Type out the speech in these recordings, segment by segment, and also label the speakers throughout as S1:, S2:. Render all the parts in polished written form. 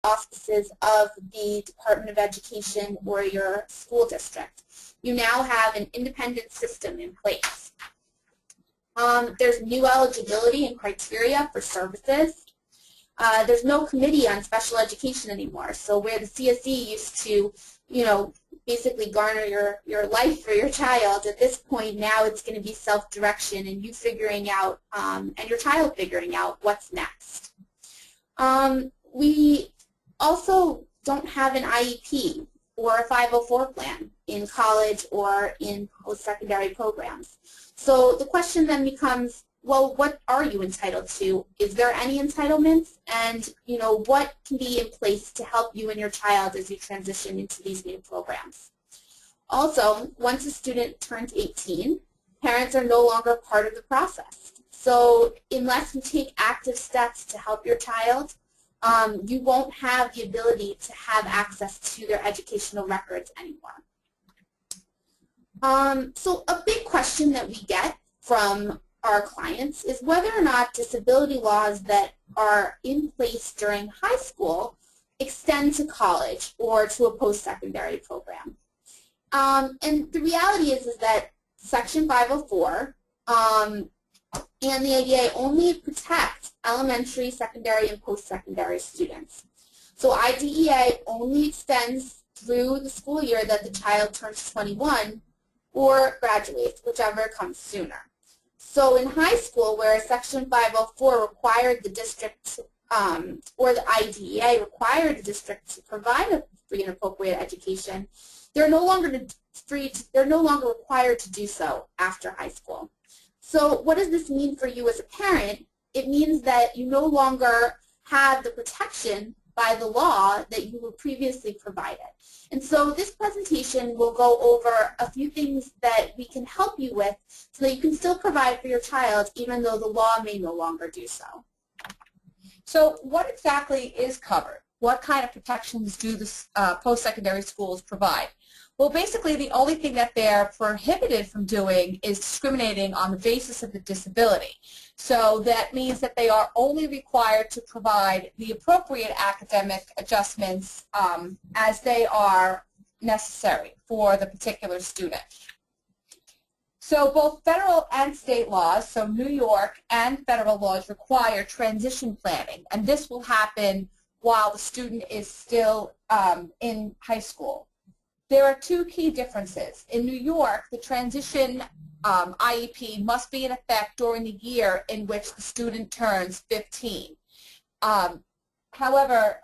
S1: auspices of the Department of Education or your school district. You now have an independent system in place. There's new eligibility and criteria for services. There's no committee on special education anymore. So where the CSE used to, basically garner your life for your child, at this point now it's going to be self-direction and you figuring out, and your child figuring out what's next. We also don't have an IEP or a 504 plan in college or in post-secondary programs. So the question then becomes, well, what are you entitled to? Is there any entitlements? And, what can be in place to help you and your child as you transition into these new programs? Also, once a student turns 18, parents are no longer part of the process. So unless you take active steps to help your child, you won't have the ability to have access to their educational records anymore. So a big question that we get from our clients is whether or not disability laws that are in place during high school extend to college or to a post-secondary program. And the reality is that Section 504 and the ADA only protect elementary, secondary, and post-secondary students. So IDEA only extends through the school year that the child turns 21 or graduates, whichever comes sooner. So in high school, where Section 504 required the district, or the IDEA required the district to provide a free and appropriate education, they're no longer required to do so after high school. So what does this mean for you as a parent? It means that you no longer have the protection by the law that you were previously provided. And so this presentation will go over a few things that we can help you with so that you can still provide for your child even though the law may no longer do so.
S2: So what exactly is covered? What kind of protections do the post-secondary schools provide? Well, basically the only thing that they're prohibited from doing is discriminating on the basis of the disability. So that means that they are only required to provide the appropriate academic adjustments as they are necessary for the particular student. So both federal and state laws, so New York and federal laws, require transition planning, and this will happen while the student is still in high school. There are two key differences. In New York, the transition IEP must be in effect during the year in which the student turns 15. However,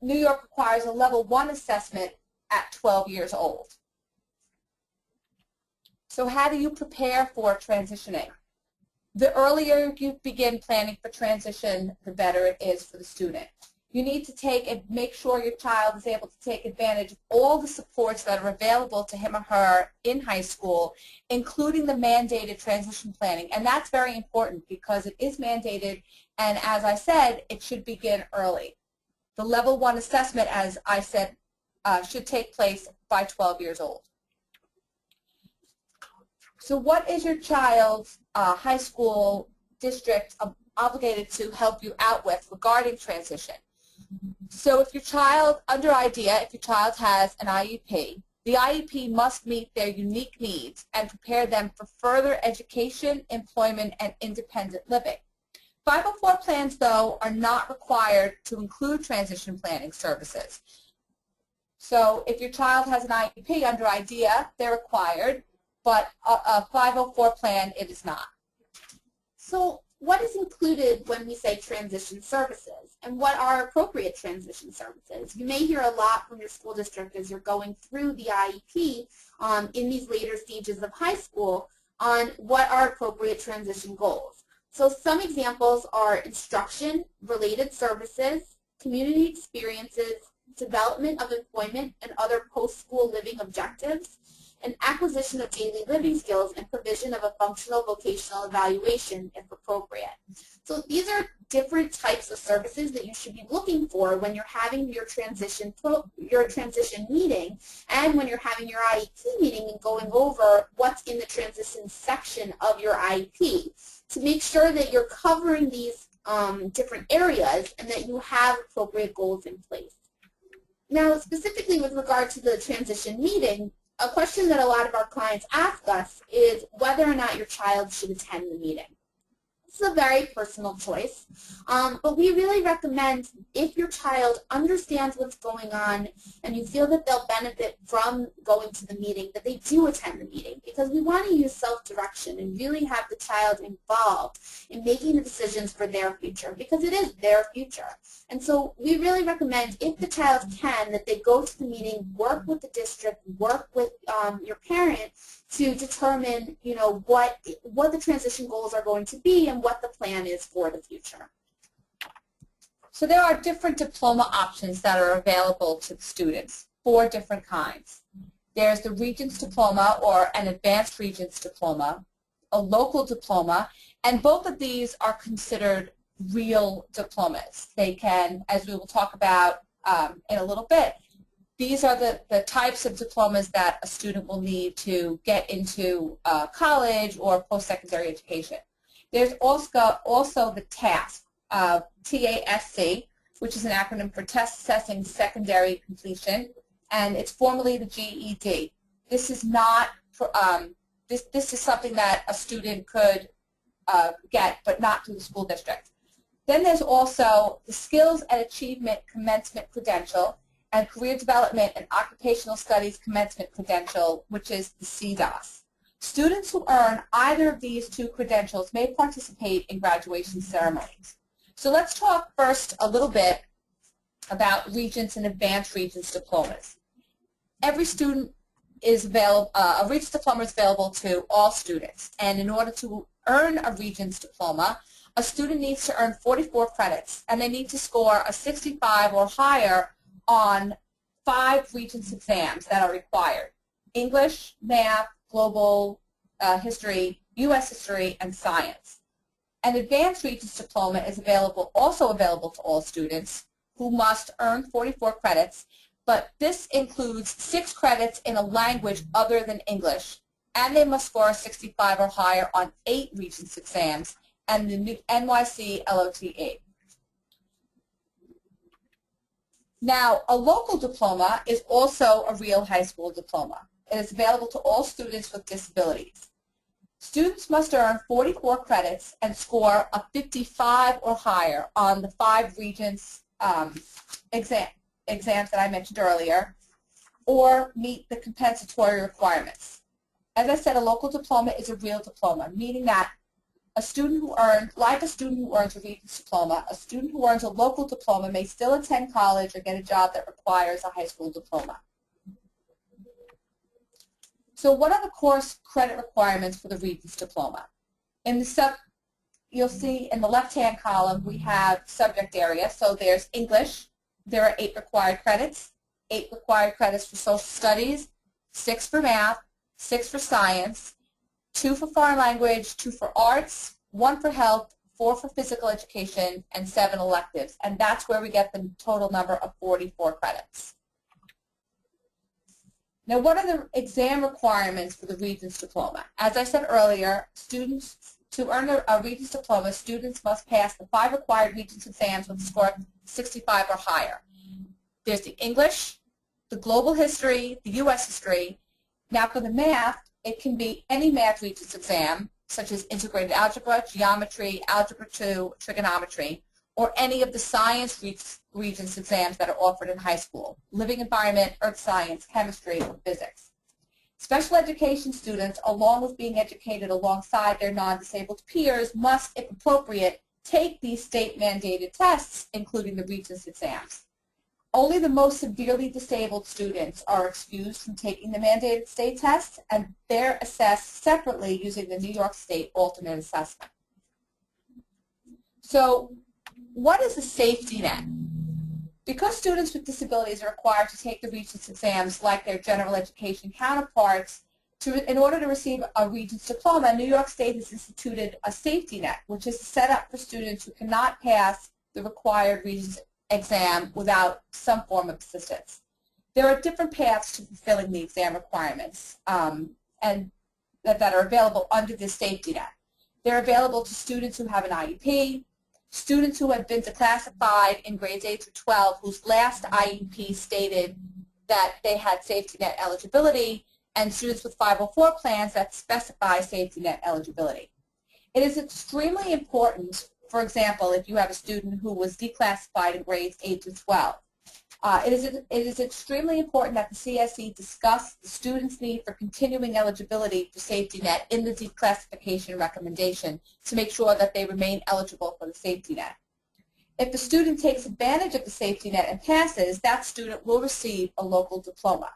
S2: New York requires a level 1 assessment at 12 years old. So how do you prepare for transitioning? The earlier you begin planning for transition, the better it is for the student. You need to make sure your child is able to take advantage of all the supports that are available to him or her in high school, including the mandated transition planning. And that's very important because it is mandated, and as I said, it should begin early. The level 1 assessment, as I said, should take place by 12 years old. So what is your child's high school district obligated to help you out with regarding transition? So if your child, under IDEA, if your child has an IEP, the IEP must meet their unique needs and prepare them for further education, employment, and independent living. 504 plans, though, are not required to include transition planning services. So if your child has an IEP under IDEA, they're required, but a 504 plan, it is not.
S1: So what is included when we say transition services, and what are appropriate transition services? You may hear a lot from your school district as you're going through the IEP in these later stages of high school on what are appropriate transition goals. So some examples are instruction-related services, community experiences, development of employment and other post-school living objectives, and acquisition of daily living skills and provision of a functional vocational evaluation if appropriate. So these are different types of services that you should be looking for when you're having your transition meeting and when you're having your IEP meeting and going over what's in the transition section of your IEP to make sure that you're covering these different areas and that you have appropriate goals in place. Now, specifically with regard to the transition meeting, a question that a lot of our clients ask us is whether or not your child should attend the meeting. This is a very personal choice, but we really recommend if your child understands what's going on and you feel that they'll benefit from going to the meeting, that they do attend the meeting, because we want to use self-direction and really have the child involved in making the decisions for their future, because it is their future. And so we really recommend, if the child can, that they go to the meeting, work with the district, work with your parent to determine, you know, what the transition goals are going to be and what the plan is for the future.
S2: So there are different diploma options that are available to the students, 4 different kinds. There's the Regents Diploma or an Advanced Regents Diploma, a local diploma, and both of these are considered real diplomas. They can, as we will talk about in a little bit, these are the types of diplomas that a student will need to get into college or post-secondary education. There's also the TASC, TASC, which is an acronym for Test Assessing Secondary Completion, and it's formerly the GED. This is not this is something that a student could get, but not through the school district. Then there's also the Skills and Achievement Commencement Credential and Career Development and Occupational Studies Commencement Credential, which is the CDOS. Students who earn either of these 2 credentials may participate in graduation ceremonies. So let's talk first a little bit about Regents and Advanced Regents diplomas. Every student is available, a Regents diploma is available to all students, and in order to earn a Regents diploma, a student needs to earn 44 credits, and they need to score a 65 or higher on 5 Regents exams that are required: English, Math, Global History, U.S. History, and Science. An Advanced Regents Diploma is also available to all students who must earn 44 credits, but this includes 6 credits in a language other than English, and they must score a 65 or higher on 8 Regents exams and the new NYC LOTA. Now, a local diploma is also a real high school diploma. It is available to all students with disabilities. Students must earn 44 credits and score a 55 or higher on the 5 Regents exams that I mentioned earlier, or meet the compensatory requirements. As I said, a local diploma is a real diploma, meaning that a student who earns a Regents diploma, a student who earns a local diploma may still attend college or get a job that requires a high school diploma. So what are the course credit requirements for the Regents diploma? You'll see in the left-hand column we have subject area. So there's English. There are 8 required credits. 8 required credits for social studies, 6 for math, 6 for science, 2 for foreign language, 2 for arts, 1 for health, 4 for physical education, and 7 electives. And that's where we get the total number of 44 credits. Now, what are the exam requirements for the Regents diploma? As I said earlier, to earn a Regents diploma, students must pass the 5 required Regents exams with a score of 65 or higher. There's the English, the Global History, the U.S. History. Now, for the math, it can be any math Regents exam, such as integrated algebra, geometry, algebra 2, trigonometry, or any of the science Regents exams that are offered in high school: living environment, earth science, chemistry, or physics. Special education students, along with being educated alongside their non-disabled peers, must, if appropriate, take these state-mandated tests, including the Regents exams. Only the most severely disabled students are excused from taking the mandated state tests, and they're assessed separately using the New York State alternate assessment. So what is a safety net? Because students with disabilities are required to take the Regents exams like their general education counterparts, in order to receive a Regents diploma, New York State has instituted a safety net, which is set up for students who cannot pass the required Regents exam without some form of assistance. There are different paths to fulfilling the exam requirements and that are available under this safety net. They're available to students who have an IEP, students who have been declassified in grades 8 through 12 whose last IEP stated that they had safety net eligibility, and students with 504 plans that specify safety net eligibility. It is extremely important, for example, if you have a student who was declassified in grades 8 through 12, it is extremely important that the CSE discuss the student's need for continuing eligibility for safety net in the declassification recommendation to make sure that they remain eligible for the safety net. If the student takes advantage of the safety net and passes, that student will receive a local diploma.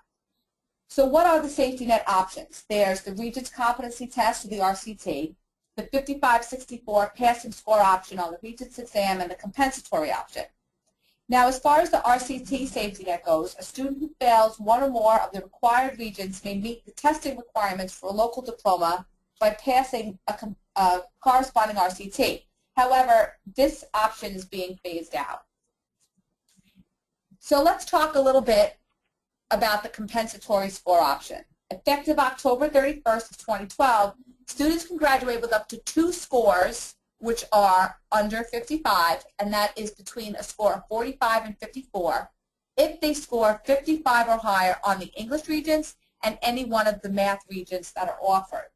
S2: So what are the safety net options? There's the Regents competency test, or the RCT, the 55-64 passing score option on the Regents exam, and the compensatory option. Now, as far as the RCT safety net goes, a student who fails one or more of the required Regents may meet the testing requirements for a local diploma by passing a corresponding RCT. However, this option is being phased out. So let's talk a little bit about the compensatory score option. Effective October 31st of 2012, students can graduate with up to 2 scores which are under 55, and that is between a score of 45 and 54, if they score 55 or higher on the English Regents and any one of the math Regents that are offered.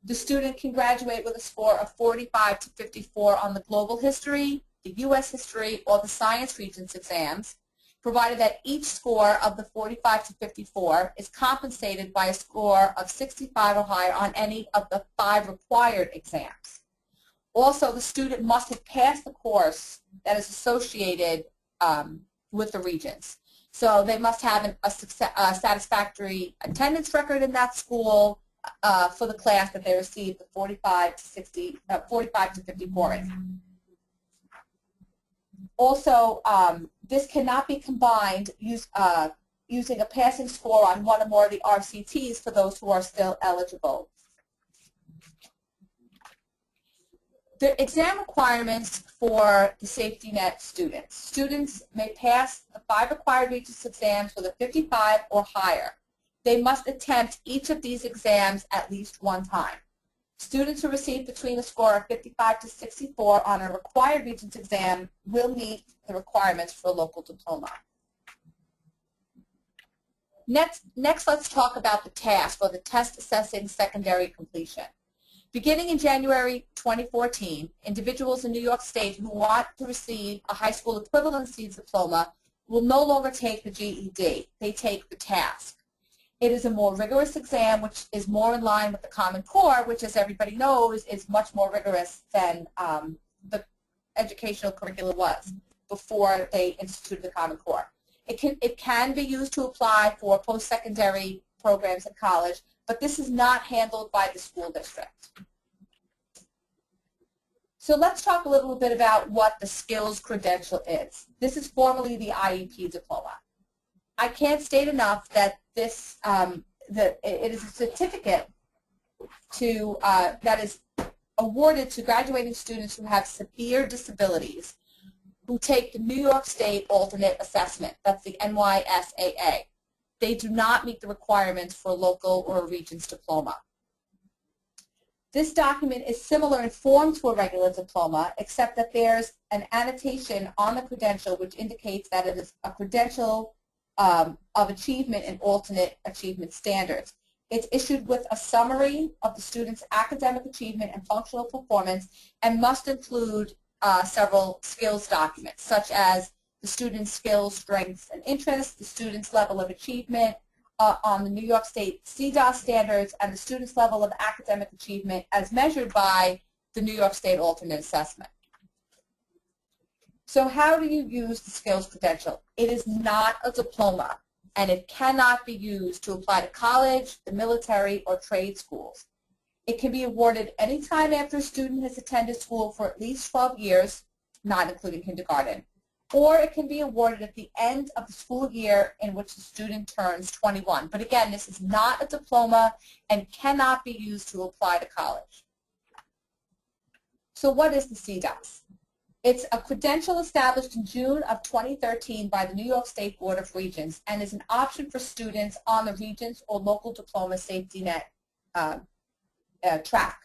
S2: The student can graduate with a score of 45 to 54 on the Global History, the U.S. History, or the Science Regents exams, provided that each score of the 45 to 54 is compensated by a score of 65 or higher on any of the 5 required exams. Also, the student must have passed the course that is associated with the Regents. So they must have a satisfactory attendance record in that school for the class that they received the 45 to 54 in. Also, this cannot be combined using a passing score on one or more of the RCTs for those who are still eligible. The exam requirements for the safety net students. Students may pass the 5 required Regents exams with a 55 or higher. They must attempt each of these exams at least one time. Students who receive between a score of 55 to 64 on a required Regents exam will meet the requirements for a local diploma. Next, let's talk about the TASC, or the Test Assessing Secondary Completion. Beginning in January 2014, individuals in New York State who want to receive a high school equivalency diploma will no longer take the GED. They take the TASC. It is a more rigorous exam, which is more in line with the Common Core, which, as everybody knows, is much more rigorous than the educational curriculum was before they instituted the Common Core. It can be used to apply for post-secondary programs in college, but this is not handled by the school district. So let's talk a little bit about what the skills credential is. This is formally the IEP diploma. I can't state enough that this it is a certificate that is awarded to graduating students who have severe disabilities who take the New York State alternate assessment. That's the NYSAA. They do not meet the requirements for a local or a Regents diploma. This document is similar in form to a regular diploma, except that there's an annotation on the credential which indicates that it is a credential of achievement and alternate achievement standards. It's issued with a summary of the student's academic achievement and functional performance and must include several skills documents, such as the student's skills, strengths, and interests, the student's level of achievement on the New York State CDOS standards, and the student's level of academic achievement as measured by the New York State alternate assessment. So how do you use the skills credential? It is not a diploma, and it cannot be used to apply to college, the military, or trade schools. It can be awarded any time after a student has attended school for at least 12 years, not including kindergarten, or it can be awarded at the end of the school year in which the student turns 21. But again, this is not a diploma and cannot be used to apply to college. So what is the CDOS? It's a credential established in June of 2013 by the New York State Board of Regents and is an option for students on the Regents or local diploma safety net track.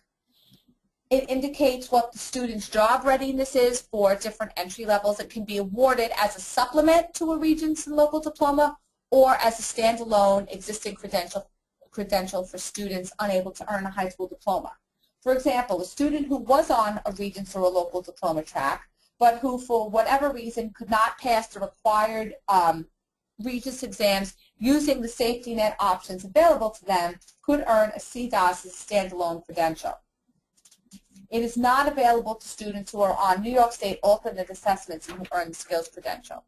S2: It indicates what the student's job readiness is for different entry levels. It can be awarded as a supplement to a Regents and local diploma or as a standalone existing credential for students unable to earn a high school diploma. For example, a student who was on a Regents or a local diploma track, but who for whatever reason could not pass the required Regents exams using the safety net options available to them could earn a CDOS as a standalone credential. It is not available to students who are on New York State alternate assessments and who earn the skills credential.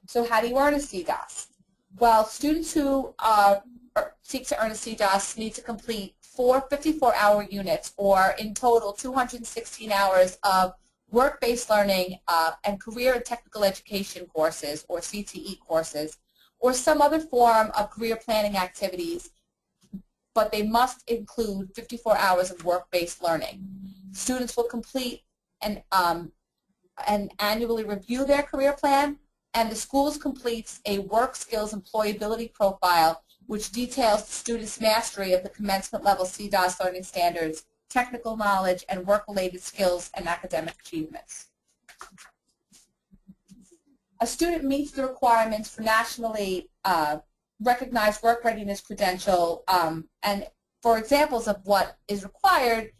S2: So how do you earn a CDOS? Well, students who seek to earn a CDOS need to complete 4 54-hour units, or in total 216 hours of work-based learning and career and technical education courses, or CTE courses, or some other form of career planning activities, but they must include 54 hours of work-based learning. Students will complete and annually review their career plan, and the schools completes a work skills employability profile which details the student's mastery of the commencement level CDOS learning standards, technical knowledge, and work-related skills and academic achievements. A student meets the requirements for nationally recognized work readiness credential, and for examples of what is required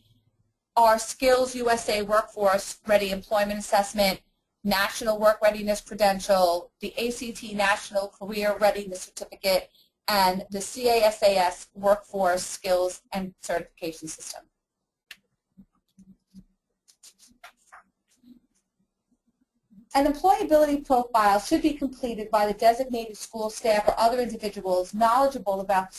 S2: are Skills USA Workforce Ready Employment Assessment, National Work Readiness Credential, the ACT National Career Readiness Certificate, and the CASAS Workforce Skills and Certification System. An employability profile should be completed by the designated school staff or other individuals knowledgeable about the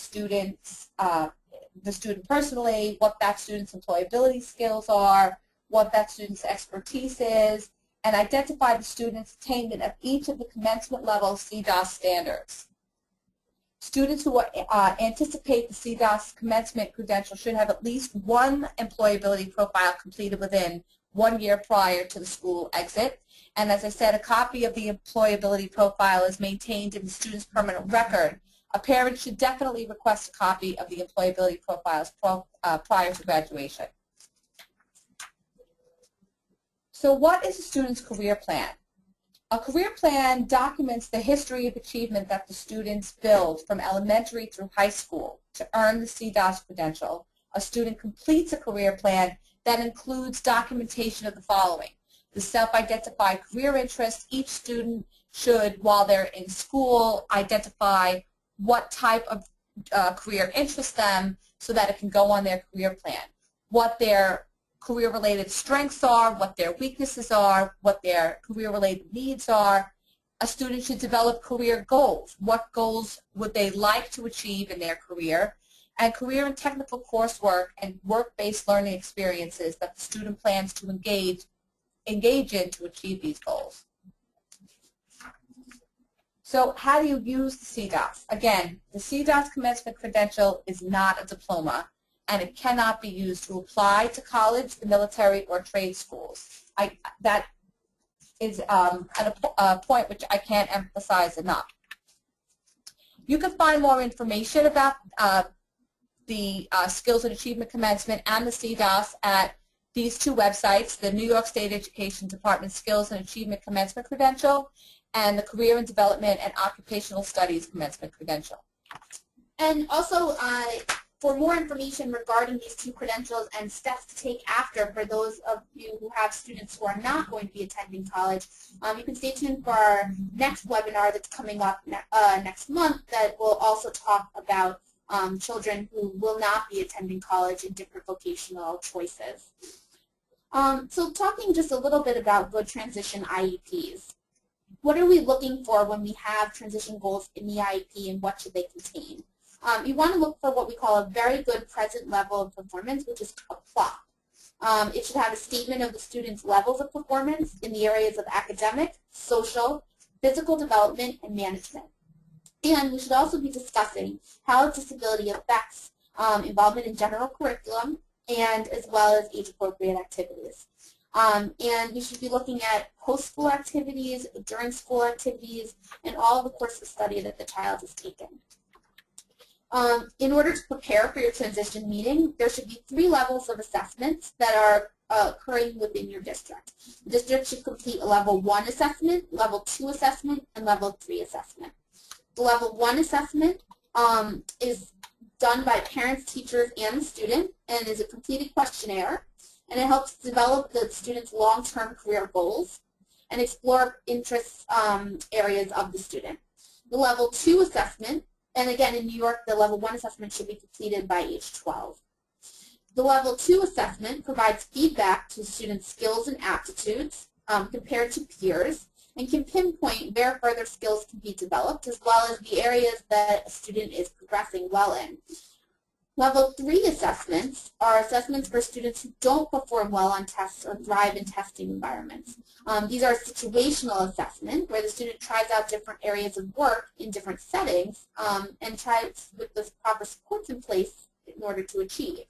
S2: student personally, what that student's employability skills are, what that student's expertise is, and identify the student's attainment of each of the commencement level CDOS standards. Students who anticipate the CDOS commencement credential should have at least one employability profile completed within 1 year prior to the school exit. And as I said, a copy of the employability profile is maintained in the student's permanent record. A parent should definitely request a copy of the employability profiles prior to graduation. So what is a student's career plan? A career plan documents the history of achievement that the students build from elementary through high school to earn the CDOS credential. A student completes a career plan that includes documentation of the following: the self-identified career interests. Each student should, while they're in school, identify what type of career interests them so that it can go on their career plan, what their career-related strengths are, what their weaknesses are, what their career-related needs are. A student should develop career goals. What goals would they like to achieve in their career? And career and technical coursework and work-based learning experiences that the student plans to engage in to achieve these goals. So how do you use the CDOS? Again, the CDOS commencement credential is not a diploma, and it cannot be used to apply to college, the military, or trade schools. That is a point which I can't emphasize enough. You can find more information about the Skills and Achievement Commencement and the CDOS at these two websites, the New York State Education Department Skills and Achievement Commencement Credential and the Career and Development and Occupational Studies Commencement Credential.
S1: And also, for more information regarding these two credentials and steps to take after for those of you who have students who are not going to be attending college, you can stay tuned for our next webinar that's coming up next month that will also talk about children who will not be attending college and different vocational choices. So talking just a little bit about good transition IEPs. What are we looking for when we have transition goals in the IEP, and what should they contain? You want to look for what we call a very good present level of performance, which is a plot. It should have a statement of the student's levels of performance in the areas of academic, social, physical development, and management. And we should also be discussing how disability affects involvement in general curriculum and as well as age-appropriate activities. And we should be looking at post-school activities, during school activities, and all of the course of study that the child has taken. In order to prepare for your transition meeting, there should be 3 levels of assessments that are occurring within your district. The district should complete a level 1 assessment, level 2 assessment, and level 3 assessment. The level 1 assessment is done by parents, teachers, and the student, and is a completed questionnaire, and it helps develop the student's long-term career goals and explore interest areas of the student. The level 2 assessment, and again in New York, the level 1 assessment should be completed by age 12. The level 2 assessment provides feedback to students' skills and aptitudes compared to peers, and can pinpoint where further skills can be developed, as well as the areas that a student is progressing well in. Level 3 assessments are assessments for students who don't perform well on tests or thrive in testing environments. These are situational assessment, where the student tries out different areas of work in different settings and tries with the proper supports in place in order to achieve.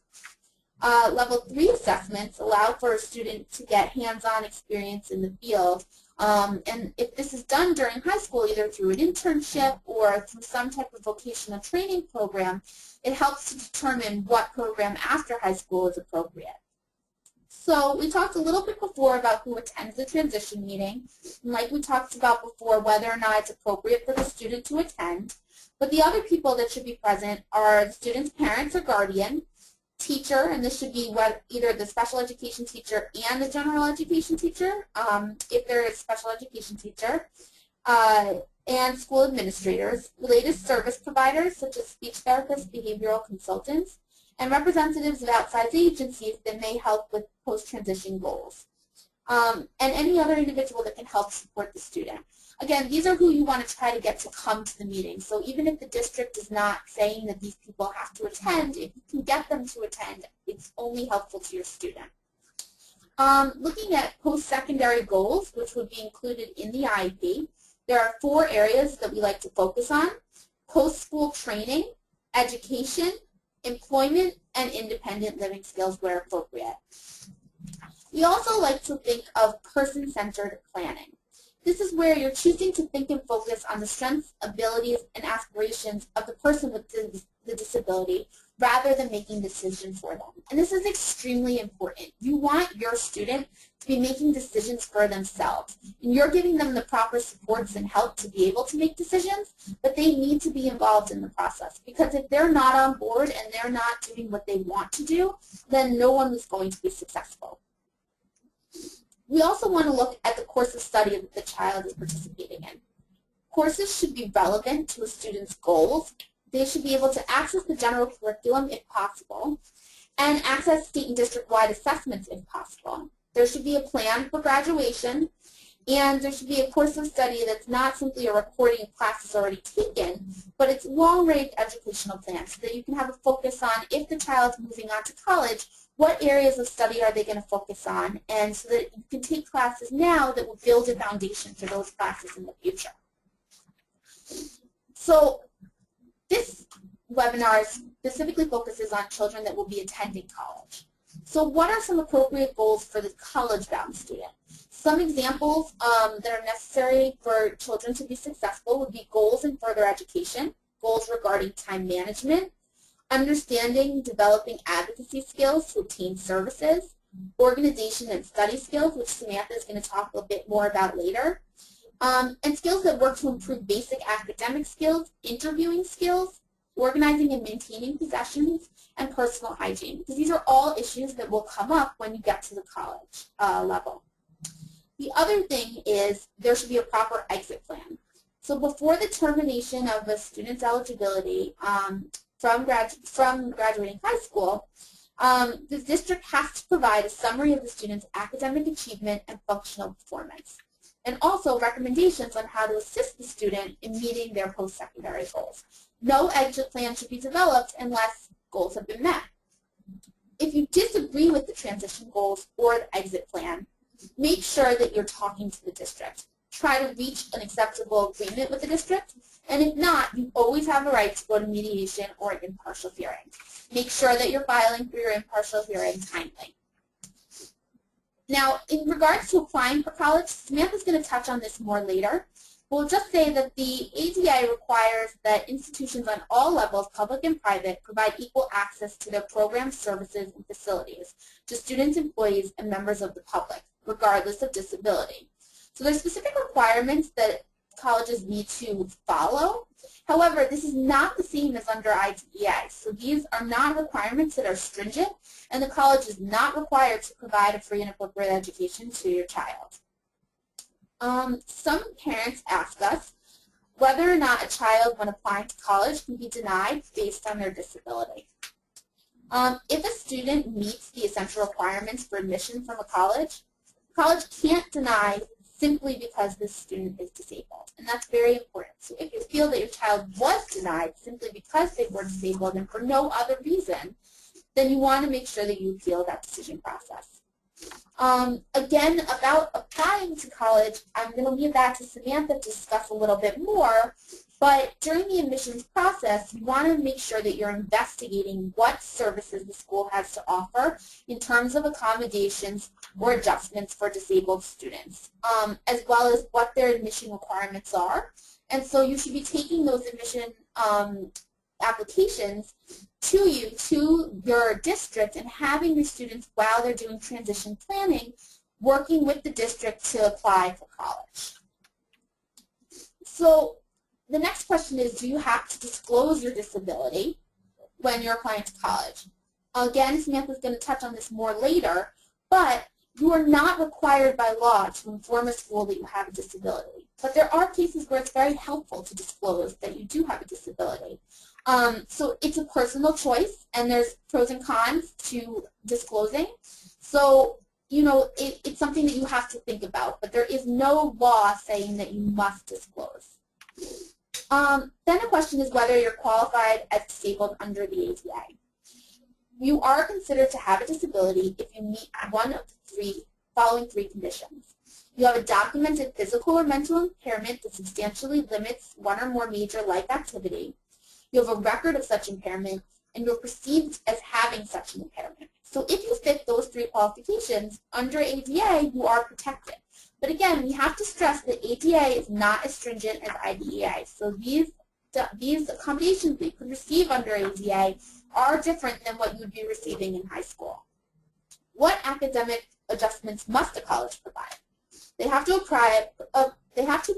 S1: Level 3 assessments allow for a student to get hands-on experience in the field, and if this is done during high school, either through an internship or through some type of vocational training program, it helps to determine what program after high school is appropriate. So we talked a little bit before about who attends the transition meeting, and like we talked about before, whether or not it's appropriate for the student to attend. But the other people that should be present are the student's parents or guardian, teacher, and this should be either the special education teacher and the general education teacher, if there is a special education teacher, and school administrators, related service providers such as speech therapists, behavioral consultants, and representatives of outside agencies that may help with post-transition goals, and any other individual that can help support the student. Again, these are who you want to try to get to come to the meeting. So even if the district is not saying that these people have to attend, if you can get them to attend, it's only helpful to your student. Looking at post-secondary goals, which would be included in the IEP, there are 4 areas that we like to focus on: post-school training, education, employment, and independent living skills where appropriate. We also like to think of person-centered planning. This is where you're choosing to think and focus on the strengths, abilities, and aspirations of the person with the disability rather than making decisions for them. And this is extremely important. You want your student to be making decisions for themselves. And you're giving them the proper supports and help to be able to make decisions, but they need to be involved in the process. Because if they're not on board and they're not doing what they want to do, then no one is going to be successful. We also want to look at the course of study that the child is participating in. Courses should be relevant to a student's goals. They should be able to access the general curriculum if possible, and access state and district-wide assessments if possible. There should be a plan for graduation, and there should be a course of study that's not simply a recording of classes already taken, but it's a long-range educational plan so that you can have a focus on, if the child's moving on to college, what areas of study are they going to focus on, and so that you can take classes now that will build a foundation for those classes in the future. So this webinar specifically focuses on children that will be attending college. So what are some appropriate goals for the college-bound student? Some examples that are necessary for children to be successful would be goals in further education, goals regarding time management, understanding, developing advocacy skills to obtain services, organization and study skills, which Samantha is going to talk a bit more about later, and skills that work to improve basic academic skills, interviewing skills, organizing and maintaining possessions, and personal hygiene. Because these are all issues that will come up when you get to the college level. The other thing is there should be a proper exit plan. So before the termination of a student's eligibility from graduating high school, the district has to provide a summary of the student's academic achievement and functional performance, and also recommendations on how to assist the student in meeting their post-secondary goals. No exit plan should be developed unless goals have been met. If you disagree with the transition goals or the exit plan, make sure that you're talking to the district. Try to reach an acceptable agreement with the district, and if not, you always have a right to go to mediation or an impartial hearing. Make sure that you're filing for your impartial hearing timely. Now, in regards to applying for college, Samantha's going to touch on this more later, We'll just say that the ADA requires that institutions on all levels, public and private, provide equal access to their programs, services, and facilities to students, employees, and members of the public, regardless of disability. So there's specific requirements that colleges need to follow. However, this is not the same as under IDEA. So these are not requirements that are stringent, and the college is not required to provide a free and appropriate education to your child. Some parents ask us whether or not a child, when applying to college, can be denied based on their disability. If a student meets the essential requirements for admission from a college can't deny simply because this student is disabled, and that's very important. So if you feel that your child was denied simply because they were disabled and for no other reason, then you want to make sure that you appeal that decision process. Again, about applying to college, I'm going to leave that to Samantha to discuss a little bit more, but during the admissions process, you want to make sure that you're investigating what services the school has to offer in terms of accommodations or adjustments for disabled students, as well as what their admission requirements are. And so you should be taking those admission applications to your district and having your students, while they're doing transition planning, working with the district to apply for college. So the next question is, do you have to disclose your disability when you're applying to college? Again, Samantha's going to touch on this more later, but you are not required by law to inform a school that you have a disability. But there are cases where it's very helpful to disclose that you do have a disability. So it's a personal choice, and there's pros and cons to disclosing. So, you know, it's something that you have to think about, but there is no law saying that you must disclose. Then a question is whether you're qualified as disabled under the ADA. You are considered to have a disability if you meet one of the following three conditions. You have a documented physical or mental impairment that substantially limits one or more major life activity. You have a record of such impairment, and you're perceived as having such an impairment. So if you fit those three qualifications, under ADA, you are protected. But again, we have to stress that ADA is not as stringent as IDEA. So these accommodations that you could receive under ADA are different than what you would be receiving in high school. What academic adjustments must a college provide? They have to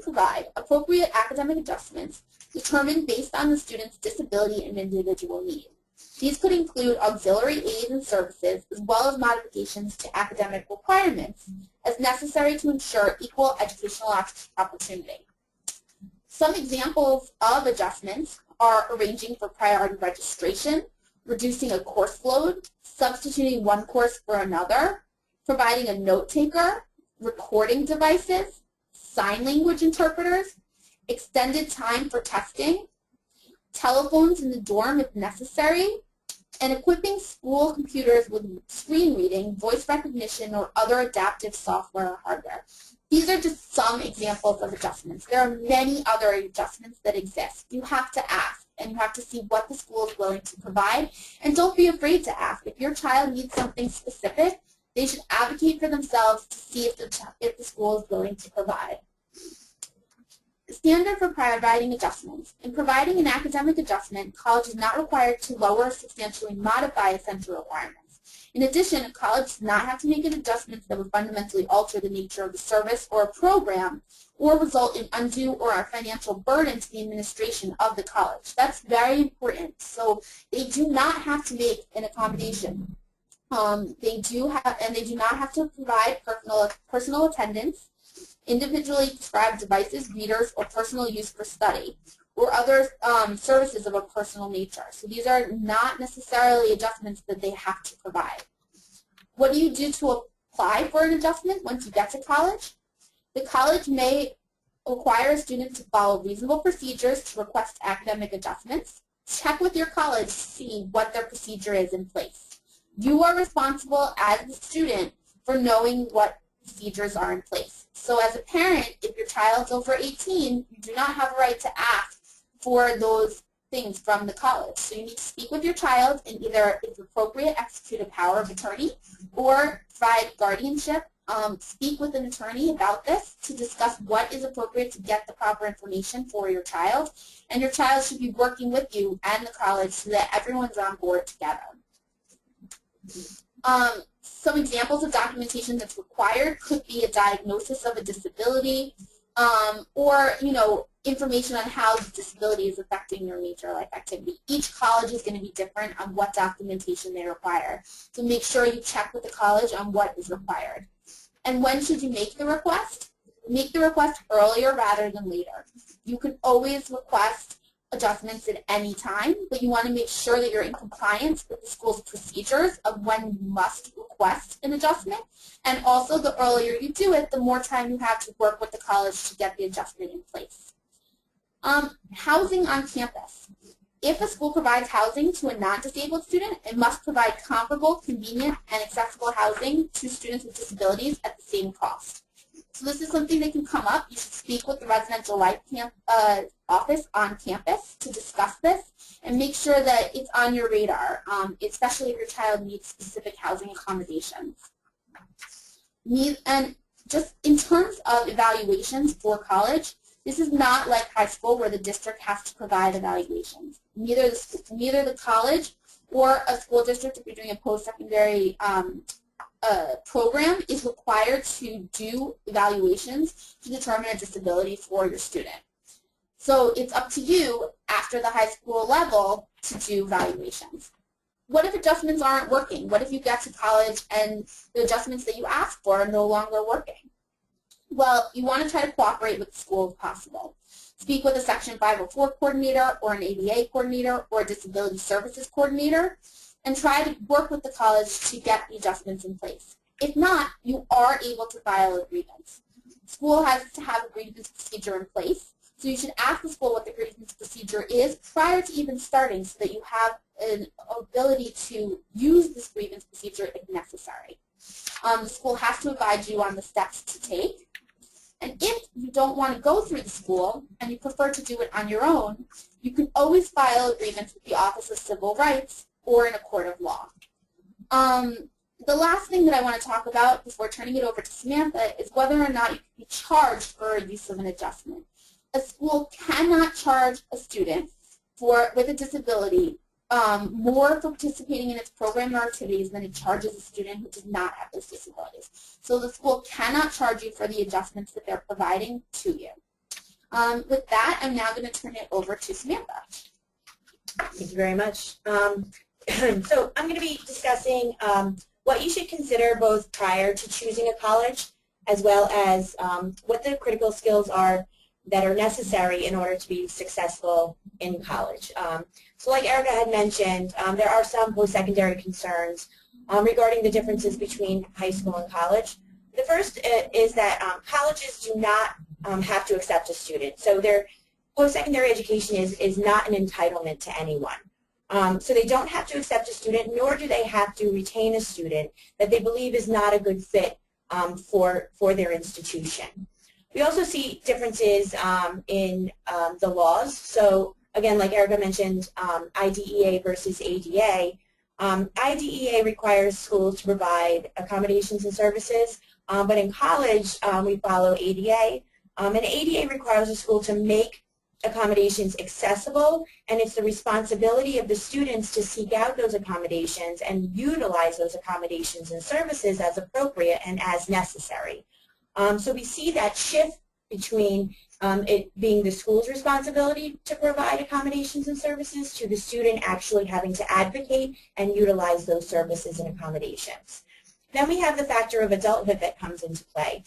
S1: provide appropriate academic adjustments determined based on the student's disability and individual need. These could include auxiliary aids and services, as well as modifications to academic requirements as necessary to ensure equal educational opportunity. Some examples of adjustments are arranging for priority registration, reducing a course load, substituting one course for another, providing a note taker, recording devices, sign language interpreters, extended time for testing, telephones in the dorm if necessary, and equipping school computers with screen reading, voice recognition, or other adaptive software or hardware. These are just some examples of adjustments. There are many other adjustments that exist. You have to ask, and you have to see what the school is willing to provide, and don't be afraid to ask. If your child needs something specific, they should advocate for themselves to see if the school is willing to provide. Standard for providing adjustments. In providing an academic adjustment, college is not required to lower or substantially modify essential requirements. In addition, a college does not have to make an adjustment that would fundamentally alter the nature of the service or a program or result in undue or financial burden to the administration of the college. That's very important. So they do not have to make an accommodation. They do not have to provide personal attendance, individually prescribed devices, readers, or personal use for study, or other services of a personal nature. So these are not necessarily adjustments that they have to provide. What do you do to apply for an adjustment once you get to college? The college may require a student to follow reasonable procedures to request academic adjustments. Check with your college to see what their procedure is in place. You are responsible as the student for knowing what procedures are in place. So as a parent, if your child's over 18, you do not have a right to ask for those things from the college. So you need to speak with your child and either, if appropriate, execute a power of attorney or provide guardianship speak with an attorney about this to discuss what is appropriate to get the proper information for your child, and your child should be working with you and the college so that everyone's on board together. Some examples of documentation that's required could be a diagnosis of a disability, or, information on how the disability is affecting your major life activity. Each college is going to be different on what documentation they require. So make sure you check with the college on what is required. And when should you make the request? Make the request earlier rather than later. You can always request adjustments at any time, but you want to make sure that you're in compliance with the school's procedures of when you must request an adjustment. And also, the earlier you do it, the more time you have to work with the college to get the adjustment in place. Housing on campus. If a school provides housing to a non-disabled student, it must provide comparable, convenient, and accessible housing to students with disabilities at the same cost. So this is something that can come up. You should speak with the residential life office on campus to discuss this and make sure that it's on your radar, especially if your child needs specific housing accommodations. And just in terms of evaluations for college, this is not like high school where the district has to provide evaluations. Neither the college or a school district, if you're doing a post-secondary program, is required to do evaluations to determine a disability for your student. So it's up to you after the high school level to do evaluations. What if adjustments aren't working? What if you get to college and the adjustments that you asked for are no longer working? Well, you want to try to cooperate with the school if possible. Speak with a Section 504 coordinator or an ADA coordinator or a disability services coordinator and try to work with the college to get the adjustments in place. If not, you are able to file a grievance. The school has to have a grievance procedure in place, so you should ask the school what the grievance procedure is prior to even starting so that you have an ability to use this grievance procedure if necessary. The school has to advise you on the steps to take. And if you don't want to go through the school and you prefer to do it on your own, you can always file a grievance with the Office of Civil Rights or in a court of law. The last thing that I want to talk about before turning it over to Samantha is whether or not you can be charged for use of an adjustment. A school cannot charge a student with a disability more for participating in its program or activities than it charges a student who does not have those disabilities. So the school cannot charge you for the adjustments that they're providing to you. With that, I'm now going to turn it over to Samantha.
S3: Thank you very much. So I'm going to be discussing what you should consider both prior to choosing a college as well as what the critical skills are that are necessary in order to be successful in college. So like Erica had mentioned, there are some post-secondary concerns regarding the differences between high school and college. The first is that colleges do not have to accept a student. So their post-secondary education is not an entitlement to anyone. So they don't have to accept a student, nor do they have to retain a student that they believe is not a good fit for their institution. We also see differences in the laws. So again, like Erica mentioned, IDEA versus ADA. IDEA requires schools to provide accommodations and services, but in college we follow ADA. And ADA requires a school to make accommodations accessible, and it's the responsibility of the students to seek out those accommodations and utilize those accommodations and services as appropriate and as necessary. So we see that shift between it being the school's responsibility to provide accommodations and services to the student actually having to advocate and utilize those services and accommodations. Then we have the factor of adulthood that comes into play.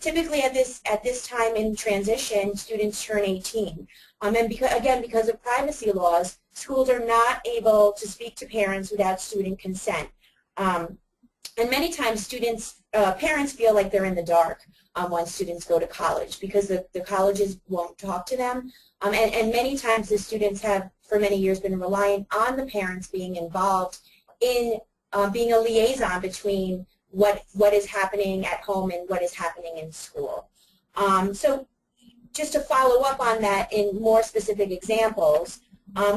S3: Typically at this time in transition, students turn 18. And because of privacy laws, schools are not able to speak to parents without student consent. And many times parents feel like they're in the dark when students go to college because the colleges won't talk to them. And many times the students have for many years been reliant on the parents being involved in being a liaison between what is happening at home and what is happening in school. So just to follow up on that in more specific examples,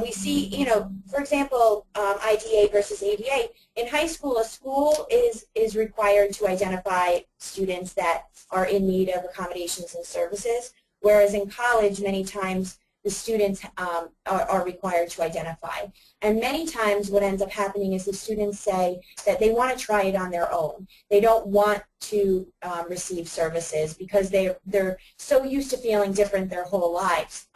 S3: We see, you know, for example, IDA versus ADA. In high school, a school is required to identify students that are in need of accommodations and services, whereas in college, many times the students are required to identify. And many times what ends up happening is the students say that they want to try it on their own. They don't want to receive services because they're so used to feeling different their whole lives.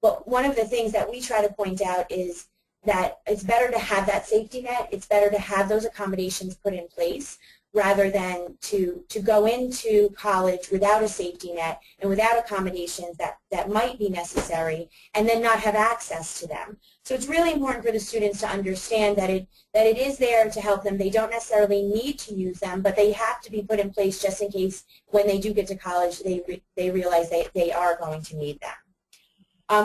S3: But one of the things that we try to point out is that it's better to have that safety net. It's better to have those accommodations put in place rather than to go into college without a safety net and without accommodations that might be necessary and then not have access to them. So it's really important for the students to understand that it is there to help them. They don't necessarily need to use them, but they have to be put in place just in case when they do get to college they realize they are going to need them.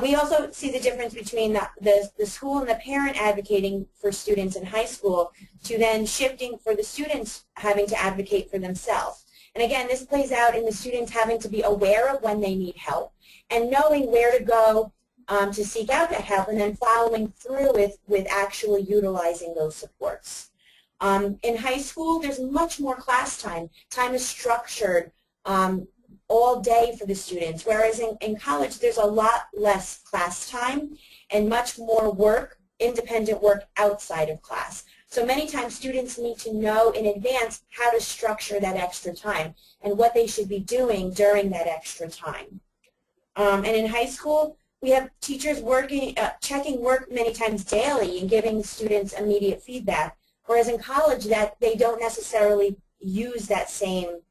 S3: We also see the difference between the school and the parent advocating for students in high school to then shifting for the students having to advocate for themselves. And again, this plays out in the students having to be aware of when they need help and knowing where to go to seek out that help and then following through with actually utilizing those supports. In high school, there's much more class time. Time is structured all day for the students, whereas in college there's a lot less class time and much more work, independent work outside of class. So many times students need to know in advance how to structure that extra time and what they should be doing during that extra time. And in high school, we have teachers working, checking work many times daily and giving students immediate feedback, whereas in college that they don't necessarily use that same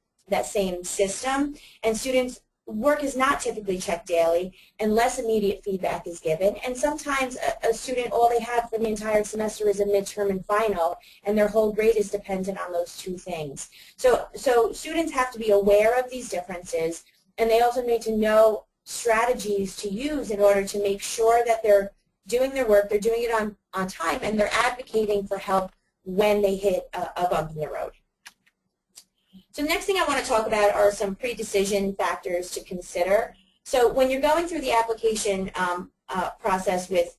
S3: system, and students' work is not typically checked daily unless immediate feedback is given. And sometimes a student, all they have for the entire semester is a midterm and final, and their whole grade is dependent on those two things. So students have to be aware of these differences, and they also need to know strategies to use in order to make sure that they're doing their work, they're doing it on time, and they're advocating for help when they hit a bump in the road. So the next thing I want to talk about are some pre-decision factors to consider. So when you're going through the application process with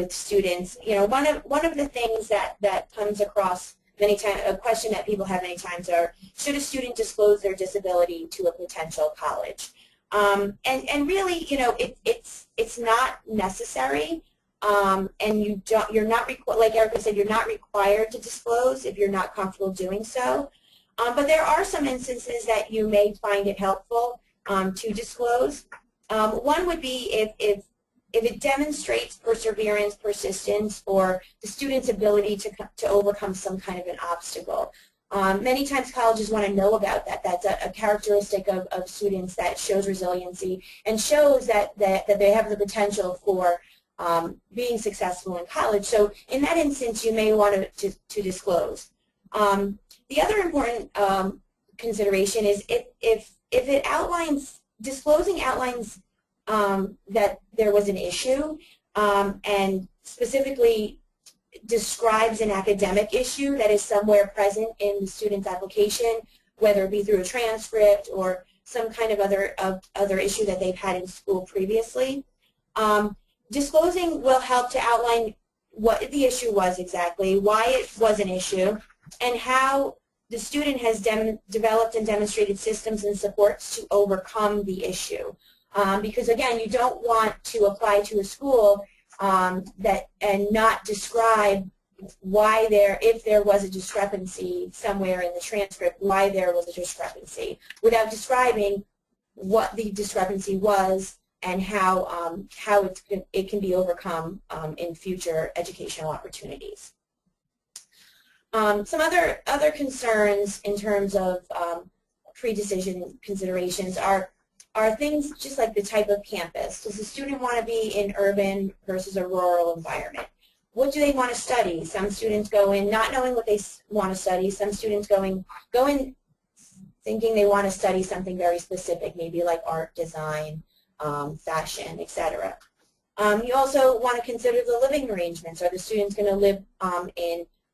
S3: students, you know, one of the things that comes across many times, a question that people have many times are, should a student disclose their disability to a potential college? And really, you know, it's not necessary. And you're not like Erica said, you're not required to disclose if you're not comfortable doing so. But there are some instances that you may find it helpful to disclose. One would be if it demonstrates perseverance, persistence, or the student's ability to overcome some kind of an obstacle. Many times colleges want to know about that. That's a characteristic of students that shows resiliency and shows that they have the potential for being successful in college. So in that instance, you may want to disclose. The other important consideration is if it outlines, disclosing outlines that there was an issue and specifically describes an academic issue that is somewhere present in the student's application, whether it be through a transcript or some kind of other issue that they've had in school previously. Disclosing will help to outline what the issue was exactly, why it was an issue, and how the student has developed and demonstrated systems and supports to overcome the issue. Because again, you don't want to apply to a school and not describe why if there was a discrepancy somewhere in the transcript, why there was a discrepancy, without describing what the discrepancy was and how it can be overcome in future educational opportunities. Some other concerns in terms of pre-decision considerations are things just like the type of campus. Does the student want to be in urban versus a rural environment? What do they want to study? Some students go in not knowing what they want to study. Some students go in thinking they want to study something very specific, maybe like art, design, fashion, etc. You also want to consider the living arrangements. Are the students going to live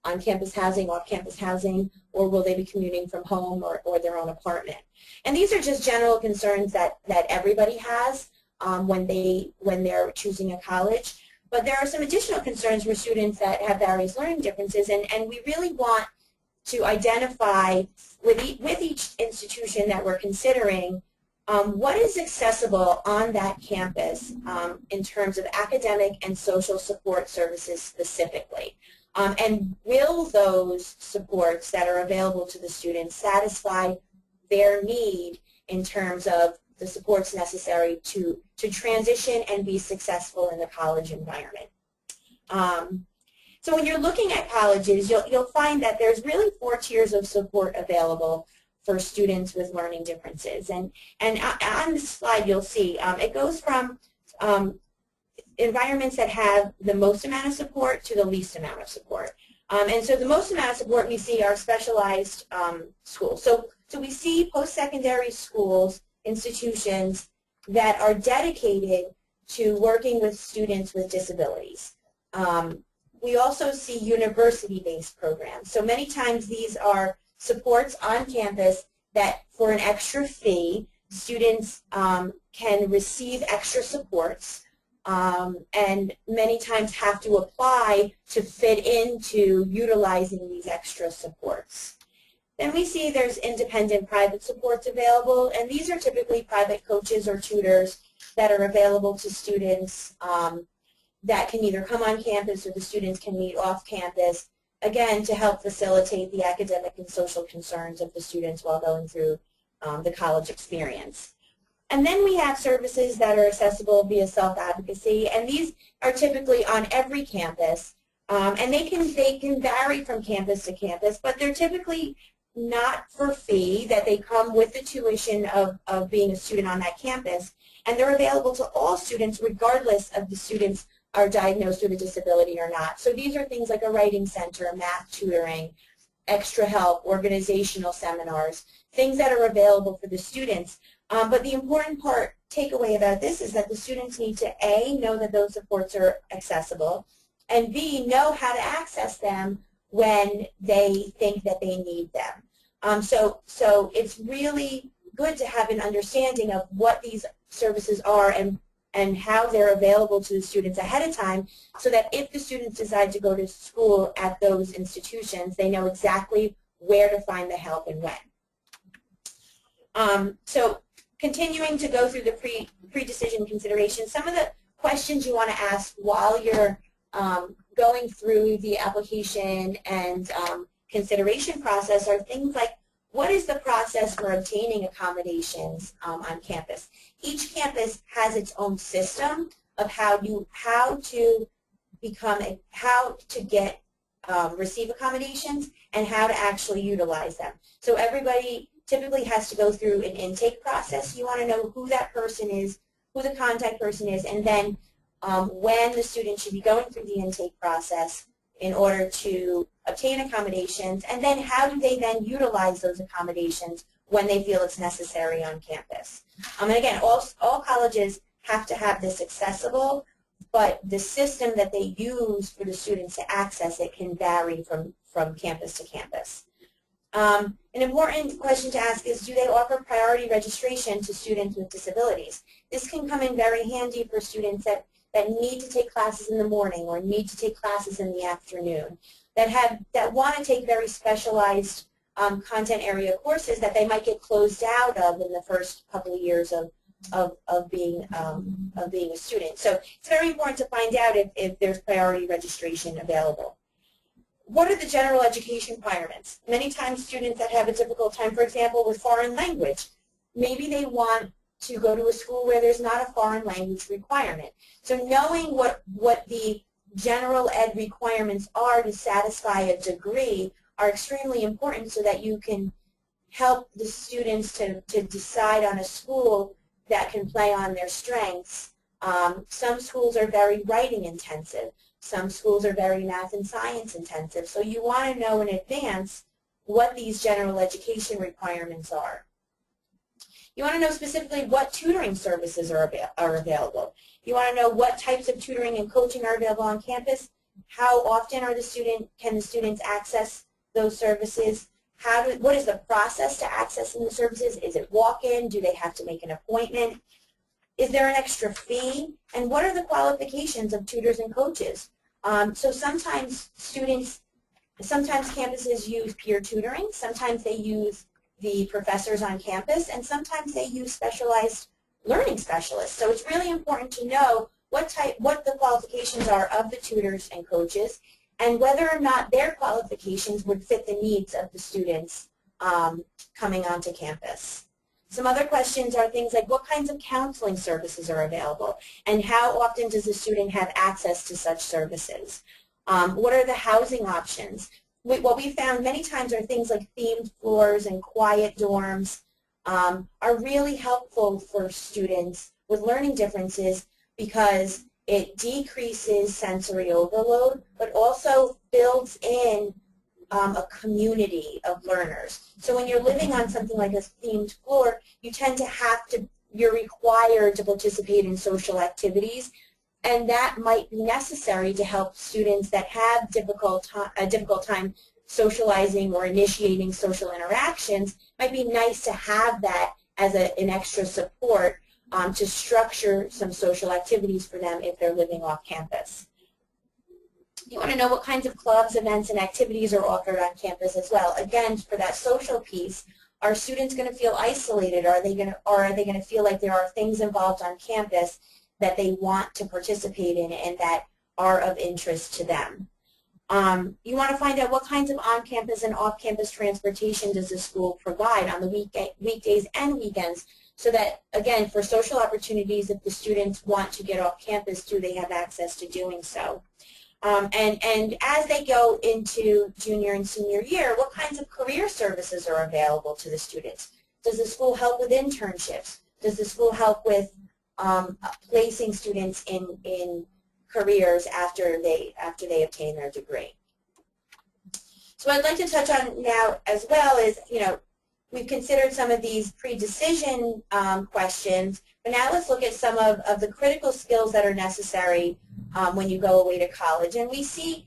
S3: on-campus housing, off-campus housing, or will they be commuting from home or their own apartment? And these are just general concerns that everybody has. when they're choosing a college. But there are some additional concerns for students that have various learning differences, and we really want to identify with each institution that we're considering what is accessible on that campus in terms of academic and social support services specifically. And will those supports that are available to the students satisfy their need in terms of the supports necessary to transition and be successful in the college environment? So when you're looking at colleges, you'll find that there's really 4 tiers of support available for students with learning differences. And on this slide you'll see it goes from environments that have the most amount of support to the least amount of support. And so the most amount of support we see are specialized schools. So we see post-secondary schools, institutions that are dedicated to working with students with disabilities. We also see university-based programs. So many times these are supports on campus that for an extra fee, students can receive extra supports and many times have to apply to fit into utilizing these extra supports. Then we see there's independent private supports available, and these are typically private coaches or tutors that are available to students that can either come on campus or the students can meet off campus, again, to help facilitate the academic and social concerns of the students while going through the college experience. And then we have services that are accessible via self-advocacy, and these are typically on every campus, and they can vary from campus to campus, but they're typically not for fee, that they come with the tuition of being a student on that campus, and they're available to all students regardless of the students are diagnosed with a disability or not. So these are things like a writing center, math tutoring, extra help, organizational seminars, things that are available for the students. But the important takeaway about this is that the students need to A, know that those supports are accessible, and B, know how to access them when they think that they need them. So it's really good to have an understanding of what these services are and how they're available to the students ahead of time, so that if the students decide to go to school at those institutions, they know exactly where to find the help and when. So continuing to go through the pre-decision consideration, some of the questions you want to ask while you're going through the application and consideration process are things like, what is the process for obtaining accommodations on campus? Each campus has its own system of how to receive accommodations and how to actually utilize them. So everybody typically has to go through an intake process. You want to know who that person is, who the contact person is, and then when the student should be going through the intake process in order to obtain accommodations, and then how do they then utilize those accommodations when they feel it's necessary on campus. And again, all colleges have to have this accessible, but the system that they use for the students to access it can vary from campus to campus. An important question to ask is, do they offer priority registration to students with disabilities? This can come in very handy for students that need to take classes in the morning or need to take classes in the afternoon, that want to take very specialized content area courses that they might get closed out of in the first couple of years of being a student. So it's very important to find out if there's priority registration available. What are the general education requirements? Many times students that have a difficult time, for example, with foreign language, maybe they want to go to a school where there's not a foreign language requirement. So knowing what the general ed requirements are to satisfy a degree are extremely important, so that you can help the students to decide on a school that can play on their strengths. Some schools are very writing intensive. Some schools are very math and science intensive. So you want to know in advance what these general education requirements are. You want to know specifically what tutoring services are available. You want to know what types of tutoring and coaching are available on campus. How often can the students access those services? What is the process to accessing the services? Is it walk-in? Do they have to make an appointment? Is there an extra fee? And what are the qualifications of tutors and coaches? So sometimes campuses use peer tutoring, sometimes they use the professors on campus, and sometimes they use specialized learning specialists. So it's really important to know what the qualifications are of the tutors and coaches, and whether or not their qualifications would fit the needs of the students coming onto campus. Some other questions are things like what kinds of counseling services are available, and how often does the student have access to such services? What are the housing options? What we found many times are things like themed floors and quiet dorms are really helpful for students with learning differences because it decreases sensory overload, but also builds in a community of learners. So when you're living on something like a themed floor, you tend to you're required to participate in social activities, and that might be necessary to help students that have a difficult time socializing or initiating social interactions. It might be nice to have that as an extra support to structure some social activities for them if they're living off campus. You want to know what kinds of clubs, events, and activities are offered on campus as well. Again, for that social piece, are students going to feel isolated? Or are they going to feel like there are things involved on campus that they want to participate in and that are of interest to them? You want to find out what kinds of on-campus and off-campus transportation does the school provide on the weekdays and weekends, so that, again, for social opportunities, if the students want to get off campus, do they have access to doing so? And as they go into junior and senior year, what kinds of career services are available to the students? Does the school help with internships? Does the school help with placing students in careers after they obtain their degree? So what I'd like to touch on now as well is, we've considered some of these pre-decision questions, but now let's look at some of the critical skills that are necessary when you go away to college. And we see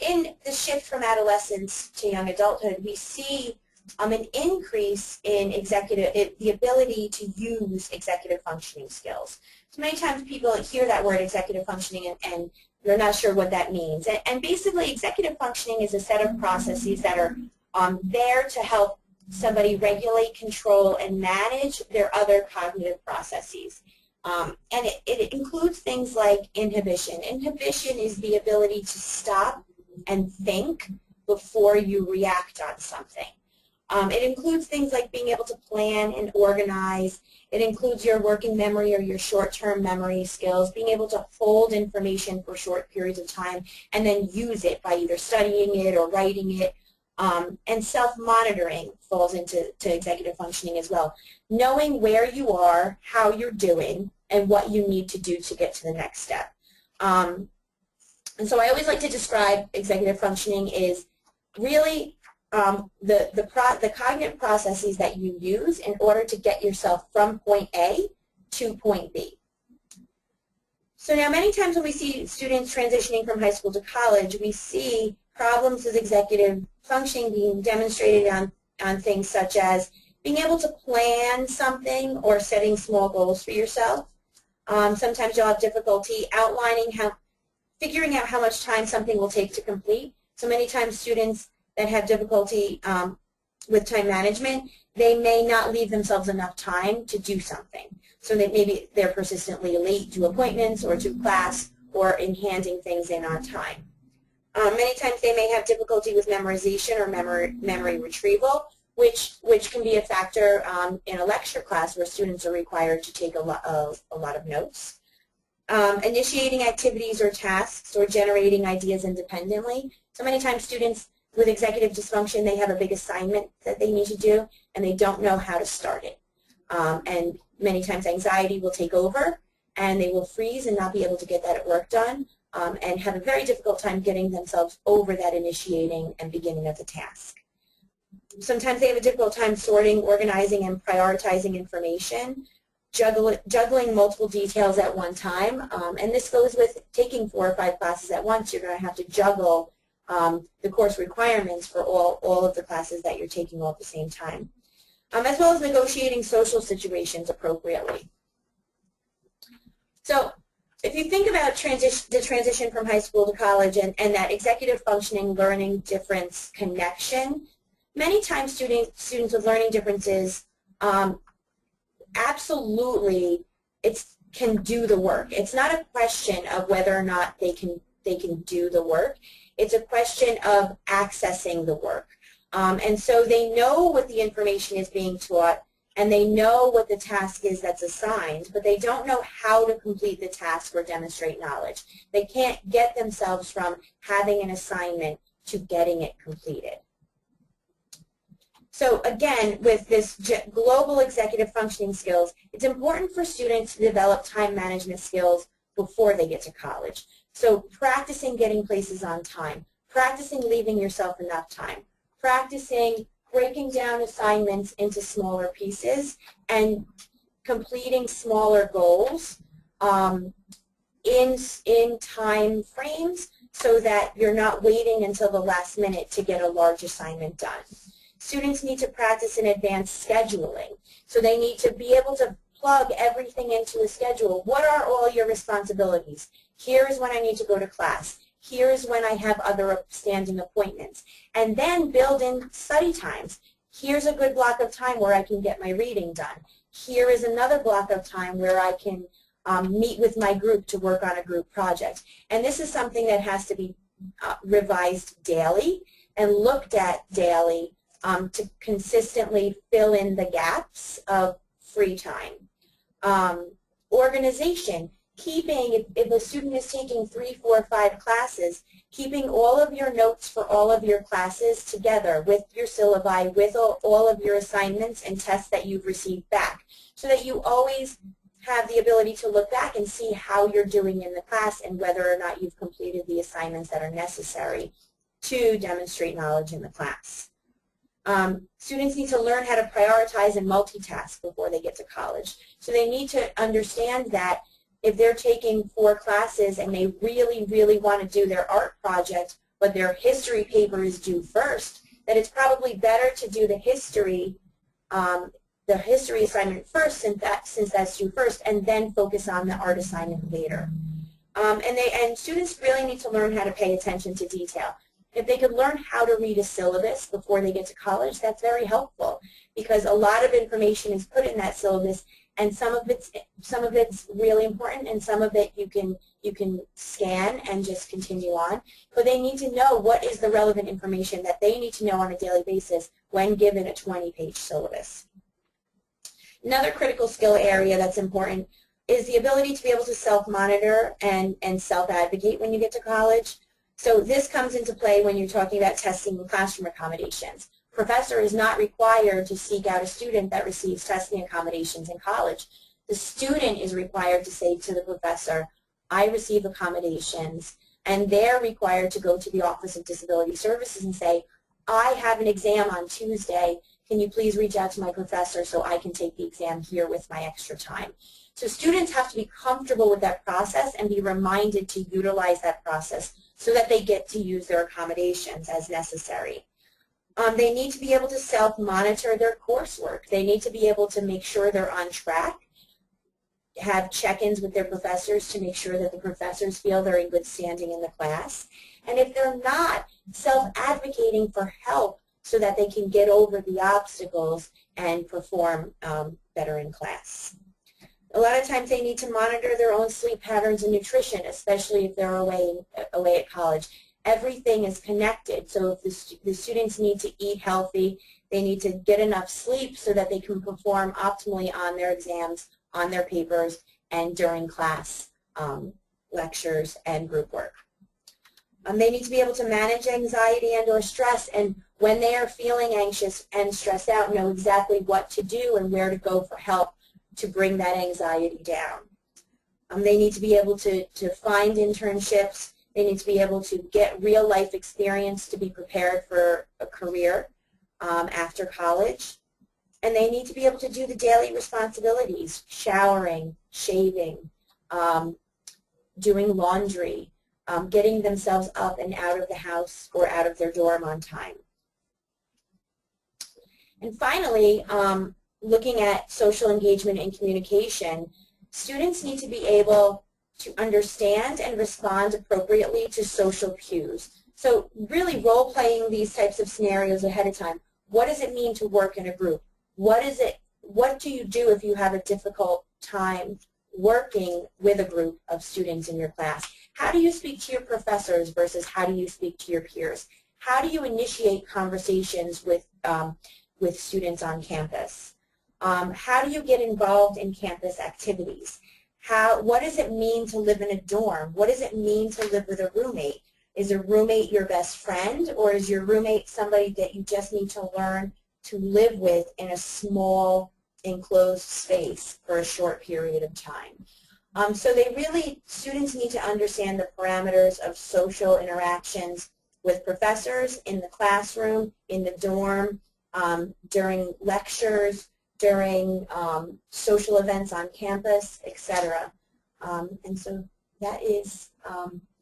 S3: in the shift from adolescence to young adulthood, we see an increase in the ability to use executive functioning skills. So many times people hear that word executive functioning and they're not sure what that means. And basically executive functioning is a set of processes that are there to help somebody regulate, control, and manage their other cognitive processes. And it includes things like inhibition. Inhibition is the ability to stop and think before you react on something. It includes things like being able to plan and organize. It includes your working memory or your short-term memory skills, being able to hold information for short periods of time and then use it by either studying it or writing it. And self-monitoring falls into executive functioning as well. Knowing where you are, how you're doing, and what you need to do to get to the next step. And so I always like to describe executive functioning is really the cognitive processes that you use in order to get yourself from point A to point B. So now many times when we see students transitioning from high school to college, we see problems with executive functioning being demonstrated on things such as being able to plan something or setting small goals for yourself. Sometimes you'll have difficulty figuring out how much time something will take to complete. So many times students that have difficulty with time management, they may not leave themselves enough time to do something. So that maybe they're persistently late to appointments or to class or in handing things in on time. Many times they may have difficulty with memorization or memory retrieval, which can be a factor in a lecture class where students are required to take a lot of notes. Initiating activities or tasks or generating ideas independently. So many times students with executive dysfunction, they have a big assignment that they need to do and they don't know how to start it. And many times anxiety will take over and they will freeze and not be able to get that work done. And have a very difficult time getting themselves over that initiating and beginning of the task. Sometimes they have a difficult time sorting, organizing, and prioritizing information, juggling multiple details at one time. And this goes with taking 4 or 5 classes at once. You're going to have to juggle the course requirements for all of the classes that you're taking all at the same time, as well as negotiating social situations appropriately. So if you think about the transition from high school to college and that executive functioning learning difference connection, many times students with learning differences absolutely can do the work. It's not a question of whether or not they can do the work. It's a question of accessing the work. And so they know what the information is being taught, and they know what the task is that's assigned, but they don't know how to complete the task or demonstrate knowledge. They can't get themselves from having an assignment to getting it completed. So again, with this global executive functioning skills, it's important for students to develop time management skills before they get to college. So practicing getting places on time, practicing leaving yourself enough time, practicing breaking down assignments into smaller pieces and completing smaller goals in time frames so that you're not waiting until the last minute to get a large assignment done. Students need to practice in advanced scheduling. So they need to be able to plug everything into a schedule. What are all your responsibilities? Here is when I need to go to class. Here is when I have other standing appointments. And then build in study times. Here's a good block of time where I can get my reading done. Here is another block of time where I can meet with my group to work on a group project. And this is something that has to be revised daily and looked at daily to consistently fill in the gaps of free time. Organization. Keeping, if a student is taking 3, 4, 5 classes, keeping all of your notes for all of your classes together with your syllabi, with all of your assignments and tests that you've received back, so that you always have the ability to look back and see how you're doing in the class and whether or not you've completed the assignments that are necessary to demonstrate knowledge in the class. Students need to learn how to prioritize and multitask before they get to college. So they need to understand that if they're taking 4 classes and they really, really want to do their art project, but their history paper is due first, that it's probably better to do the history assignment first since that's due first, and then focus on the art assignment later. And students really need to learn how to pay attention to detail. If they could learn how to read a syllabus before they get to college, that's very helpful, because a lot of information is put in that syllabus, and some of it's really important, and some of it you can scan and just continue on. But they need to know what is the relevant information that they need to know on a daily basis when given a 20-page syllabus. Another critical skill area that's important is the ability to be able to self-monitor and self-advocate when you get to college. So this comes into play when you're talking about testing and classroom accommodations. Professor is not required to seek out a student that receives testing accommodations in college. The student is required to say to the professor, I receive accommodations, and they're required to go to the Office of Disability Services and say, I have an exam on Tuesday. Can you please reach out to my professor so I can take the exam here with my extra time? So students have to be comfortable with that process and be reminded to utilize that process so that they get to use their accommodations as necessary. They need to be able to self-monitor their coursework. They need to be able to make sure they're on track, have check-ins with their professors to make sure that the professors feel they're in good standing in the class. And if they're not, self-advocating for help so that they can get over the obstacles and perform better in class. A lot of times they need to monitor their own sleep patterns and nutrition, especially if they're away at college. Everything is connected, so if the students need to eat healthy, they need to get enough sleep so that they can perform optimally on their exams, on their papers, and during class lectures and group work. They need to be able to manage anxiety and or stress, and when they are feeling anxious and stressed out, know exactly what to do and where to go for help to bring that anxiety down. They need to be able to find internships. They need to be able to get real-life experience to be prepared for a career after college. And they need to be able to do the daily responsibilities, showering, shaving, doing laundry, getting themselves up and out of the house or out of their dorm on time. And finally, looking at social engagement and communication, Students need to be able to understand and respond appropriately to social cues. So really role-playing these types of scenarios ahead of time. What does it mean to work in a group? What do you do if you have a difficult time working with a group of students in your class? How do you speak to your professors versus how do you speak to your peers? How do you initiate conversations with students on campus? How do you get involved in campus activities? What does it mean to live in a dorm? What does it mean to live with a roommate? Is a roommate your best friend, or is your roommate somebody that you just need to learn to live with in a small enclosed space for a short period of time? So students need to understand the parameters of social interactions with professors in the classroom, in the dorm, during lectures, during social events on campus, etc. And so that is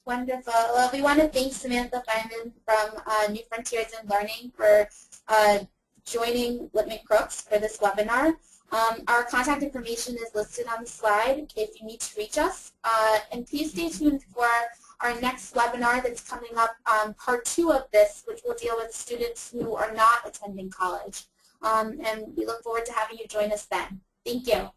S1: wonderful. Well, we want to thank Samantha Feinman from New Frontiers in Learning for joining Littman Krooks for this webinar. Our contact information is listed on the slide if you need to reach us. And please stay tuned for our next webinar that's coming up, part 2 of this, which will deal with students who are not attending college. And we look forward to having you join us then. Thank you.